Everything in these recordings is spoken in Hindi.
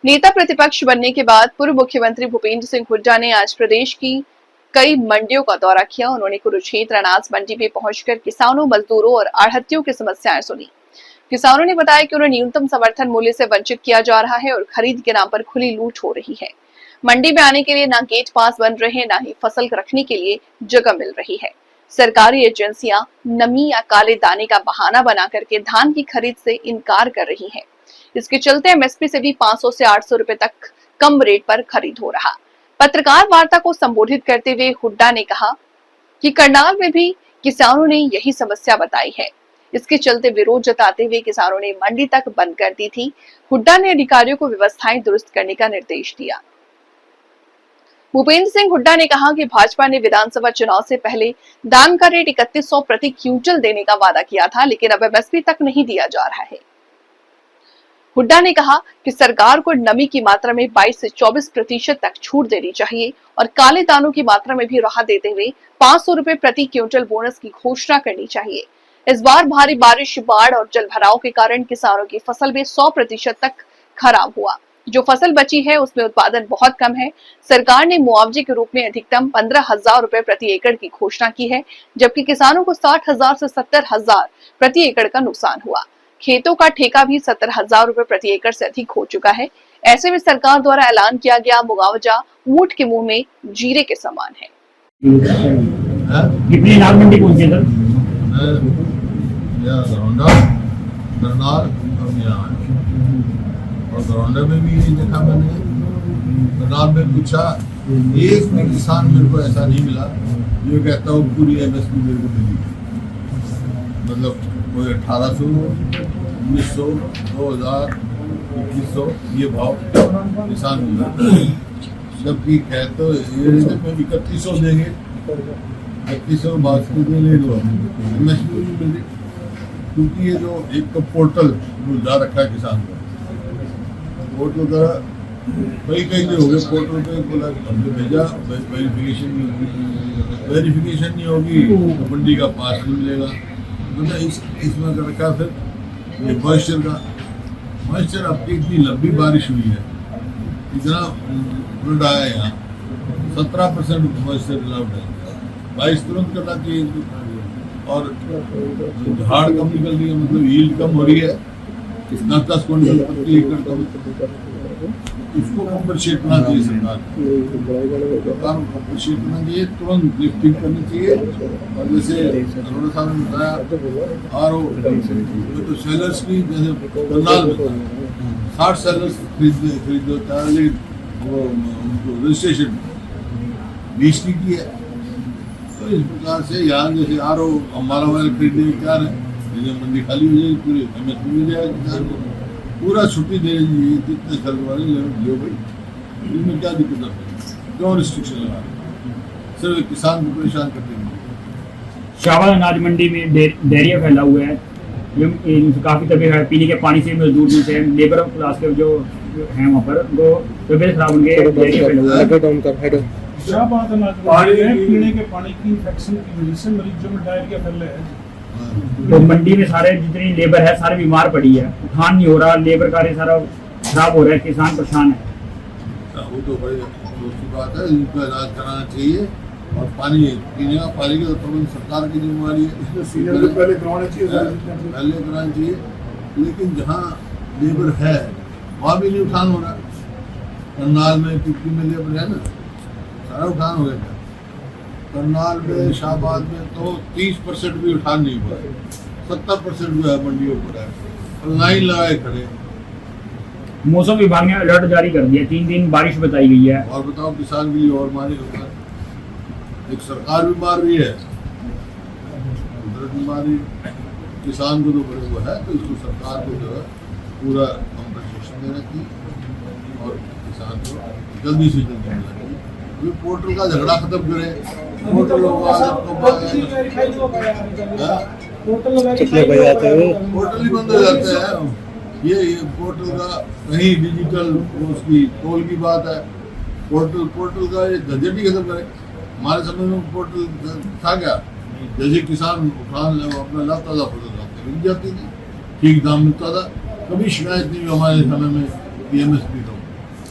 नेता प्रतिपक्ष बनने के बाद पूर्व मुख्यमंत्री भूपेंद्र सिंह हुड्डा ने आज प्रदेश की कई मंडियों का दौरा किया। उन्होंने कुरुक्षेत्र अनाज मंडी में पहुंचकर किसानों, मजदूरों और आढ़तियों की समस्याएं सुनी। किसानों ने बताया कि उन्हें न्यूनतम समर्थन मूल्य से वंचित किया जा रहा है और खरीद के नाम पर खुली लूट हो रही है। मंडी में आने के लिए न गेट पास बन रहे, न ही फसल रखने के लिए जगह मिल रही है। सरकारी एजेंसियां नमी या काले दाने का बहाना बना करके धान की खरीद से इनकार कर रही है। इसके चलते एमएसपी से भी 500 से 800 रुपए तक कम रेट पर खरीद हो रहा। पत्रकार वार्ता को संबोधित करते हुए हुड्डा ने कहा कि करनाल में भी किसानों ने यही समस्या बताई है। इसके चलते विरोध जताते हुए किसानों ने मंडी तक बंद कर दी थी। हुड्डा ने अधिकारियों को व्यवस्थाएं दुरुस्त करने का निर्देश दिया। भूपेंद्र सिंह हुड्डा ने कहा कि भाजपा ने विधानसभा चुनाव से पहले धान का रेट 3100 प्रति क्विंटल देने का वादा किया था, लेकिन अब एमएसपी तक नहीं दिया जा रहा है। हुड्डा ने कहा कि सरकार को नमी की मात्रा में 22 से 24% तक छूट देनी चाहिए और काले दानों की मात्रा में भी राहत देते हुए 500 रुपए प्रति क्विंटल बोनस की घोषणा करनी चाहिए। इस बार भारी बारिश, बाढ़ और जलभराव के कारण किसानों की फसल में 100% तक खराब हुआ। जो फसल बची है उसमें उत्पादन बहुत कम है। सरकार ने मुआवजे के रूप में अधिकतम 15,000 रुपए प्रति एकड़ की घोषणा की है, जबकि किसानों को 60,000 से 70,000 प्रति एकड़ का नुकसान हुआ। खेतों का ठेका भी 70,000 रुपए प्रति एकड़ से अधिक हो चुका है। ऐसे में सरकार द्वारा ऐलान किया गया मुआवजा ऊंट के मुंह में जीरे के समान है। कितनी नाग मंडी पहुंचे सर? और दरौंदा में भी ये देखा मैंने, करनाल में पूछा, एक भी किसान मेरे को ऐसा नहीं मिला जो कहता हूँ पूरी एमएसपी मेरे को मिली। मतलब कोई 1800, 1900, 2000, 2100 ये भाव किसान मिला। जबकि कहते ये 3100 देंगे, 3100 बात के ले लो एमएसपी मिली। क्योंकि ये जो एक तो पोर्टल जो जा रखा है किसान को, पोर्टल द्वारा कई हो गए, पोर्टल पे बोला हमने भेजा, वेरिफिकेशन नहीं होगी तो मंडी का पास नहीं मिलेगा। मतलब इसमें कर रखा। फिर ये मॉइस्चर आपकी इतनी लंबी बारिश हुई है, इतना फ्लड आया यहाँ, 17% मॉइस्चर अलाउड है। 22 तुरंत करना चाहिए और झाड़ कम निकल रही है, मतलब यील्ड कम हो रही है, 10 क्विंटल प्रति एकड़ कम। इसको कम्पनसेट करना चाहिए सरकार को कम्पनसेट करना चाहिए, तुरंत लिफ्टिंग करनी चाहिए। और जैसे अरोड़ा साहब ने बताया आरओ तो सेलर्स की, जैसे करनाल में 60 सेलर्स खरीद होता है, लेकिन वो रजिस्ट्रेशन 20 की है। तो इस प्रकार से यहाँ जैसे आरओ हमारा वाले खरीदने के तैयार है, मंडी खाली हो जाएगी, पूरे एमएसपी मिल जाएगा किसान को, पूरा छुट्टी दे दीजिए। जितने खरीद वाले ले भाई, इनमें क्या दिक्कत है? क्यों रिस्ट्रिक्शन लगा रहे? सिर्फ किसान को परेशान करते हैं। शाहबाद अनाज मंडी में डायरिया फैला हुआ है, काफी तबीयत है, पीने के पानी से मजदूर दूर से लेबर क्लास के जो है वहाँ पर वो तबीयत खराब होंगे, डायरिया फैला हुआ है। शाहबाद अनाज में पीने के पानी की इंफेक्शन की वजह से मरीजों में डायरिया फैल रहा है। तो मंडी में सारे जितनी लेबर है सारे बीमार पड़ी है, उठान नहीं हो रहा, लेबर कार्य सारा खराब हो रहा है, किसान परेशान है। वो तो बड़ी दूसरी बात है, इनका इलाज कराना चाहिए। और पानी पीने का पानी का प्रबंध सरकार की जिम्मेवारी है, पहले कराना चाहिए। लेकिन जहाँ लेबर है वहाँ भी नहीं उठान हो रहा। करनाल में पिपली में लेबर है ना, सारा उठान हो गया। करनाल में, शाहबाद में तो 30% भी उठान नहीं हुआ, 70% जो है मंडियों पर है, और लाइन लगाए खड़े। मौसम विभाग ने अलर्ट जारी कर दिया, 3 दिन बारिश बताई गई है। और बताओ किसान के लिए और मारी होता है। एक सरकार भी मार रही है, बीमारी किसान को तो बड़े वो है, तो इसको सरकार को जो है पूरा कम्पनसेशन देना चाहिए और किसान को जल्दी से जल्दी मिलना चाहिए। अभी पोर्टल का झगड़ा खत्म करें। पोर्टल ही बंद हो जाते हैं। ये पोर्टल का कहीं डिजिटल उसकी टोल की बात है, पोर्टल का ये झंझट ही खत्म करें। हमारे समय में पोर्टल था क्या, जैसे किसान उठान अपना लाता था फसल मिल जाती थी, ठीक दाम मिलता था, कभी शिकायत नहीं हुई हमारे समय में एमएसपी का।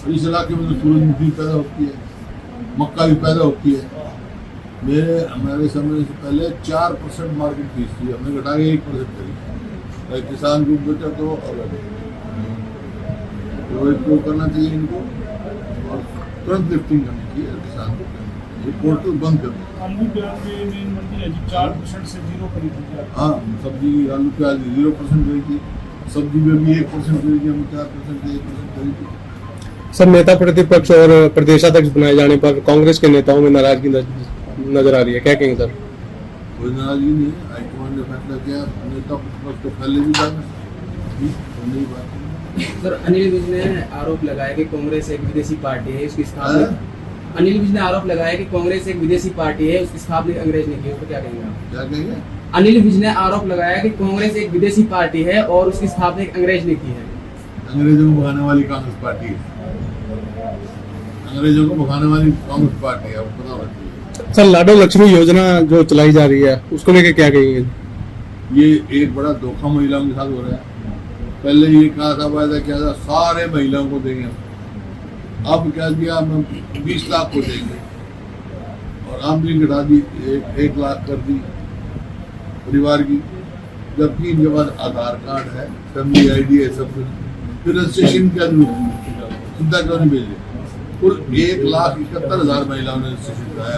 इस इलाके में तो सूरजमुखी पैदा होती है, मक्का भी पैदा होती है। हमारे समय से पहले 4% मार्केट फीस थी, हमने घटा के 1% करी। भाई किसान को बेचा तो अलग है, तो करना चाहिए इनको और तुरंत लिफ्टिंग करनी चाहिए किसान को। ये पोर्टल बंद कर दो। आलू प्याज में मेन मंडी है जी 4% से 0 पर ही थी। हाँ, सब्जी आलू प्याज 0% गई थी, सब्जी में भी 1% गई थी, हम 4% से 1% गई थी। सर, नेता प्रतिपक्ष और प्रदेशाध्यक्ष बनाए जाने पर कांग्रेस के नेताओं में नाराजगी नजर आ रही है, क्या कहेंगे सर? कोई नाराजगी नहीं है, हाईकमान ने फैसला किया। नेता प्रतिपक्ष तो पहले भी जाना नहीं बात। सर, अनिल विज ने आरोप लगाया कि कांग्रेस एक विदेशी पार्टी है, उसकी स्थापना अनिल विज ने आरोप लगाया कि कांग्रेस एक विदेशी पार्टी है, उसकी स्थापना अंग्रेज ने की, उस पर क्या कहेंगे आप? क्या कहेंगे? अनिल विज ने आरोप लगाया कि कांग्रेस एक विदेशी पार्टी है और उसकी स्थापना एक अंग्रेज ने की है। अंग्रेजों को भगाने वाली कांग्रेस पार्टी है, अंग्रेजों को भगाने वाली कांग्रेस पार्टी है, आपको पता होना चाहिए। सर, लाडो लक्ष्मी योजना जो चलाई जा रही है उसको लेके क्या कहेंगे? ये एक बड़ा धोखा महिलाओं के साथ हो रहा है। पहले ये कहा था, वायदा किया था सारे महिलाओं को देंगे, अब क्या दिया, हम 20 लाख को देंगे और आमदनी घटा दी, 1 लाख कर दी परिवार की। जबकि इनके पास आधार कार्ड है, फैमिली ID है, सब कुछ, फिर रजिस्ट्रेशन क्या सुविधा क्यों नहीं भेजे? कुल 1,71,000 महिलाओं ने रजिस्ट्रेशन कराया।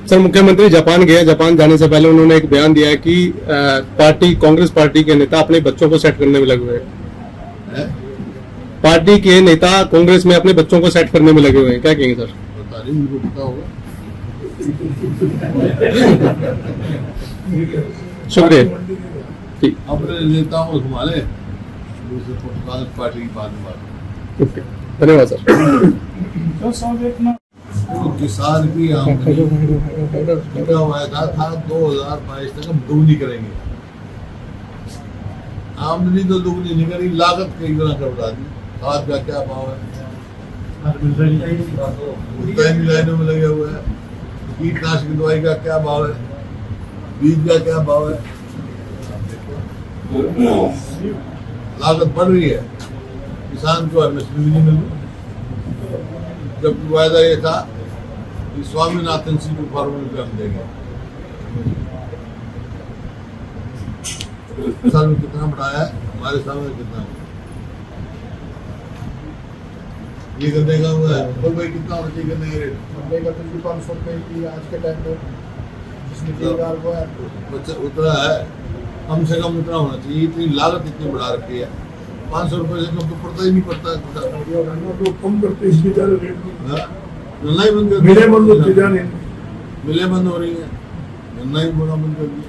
सर, मुख्यमंत्री जापान गए, जापान जाने से पहले उन्होंने एक बयान दिया है कि कांग्रेस पार्टी के नेता अपने बच्चों को सेट करने में लगे हुए हैं। पार्टी के नेता कांग्रेस में अपने बच्चों को सेट करने में लगे हुए हैं, क्या कहेंगे सर? पता नहीं, मुझको पता होगा। शुक्रिया। ठीक, अपने नेताओं को घुमा ले, दूसरे कांग्रेस पार्टी की बात। ओके, धन्यवाद सर। तो सब देखना तो किसान की आमदनी लिखा हुआ था 2022 तक हम दोगुनी करेंगे। आमदनी तो दोगुनी नहीं करी, लागत कई गुना कर बढ़ा दी। खाद का क्या भाव है, लाइनों में लगे हुए हैं। कीटनाशक दवाई का क्या भाव है, बीज का क्या भाव है, लागत बढ़ रही है। किसान को एमएसपी भी नहीं मिल रही, जबकि वायदा ये था कि स्वामीनाथन सिंह फार्मर को हम देंगे। किसान में कितना बढ़ाया है, हमारे सामने कितना है। ये करने का हुआ है, तो भाई कितना होना चाहिए करने का रेट? 500 रुपए की आज के टाइम में जिसमें 1000 को है बच्चा उतना है, कम से कम उतना होना चाहिए। इतनी लागत इतनी बढ़ा रखी है, 500 रुपए से कम तो पड़ता ही नहीं पड़ता है। तो कम करते इसलिए ज्यादा रेट गन्ना ही बंद कर मिले बंद होती जाने मिले बंद हो रही है, गन्ना ही बोना बंद कर दिया।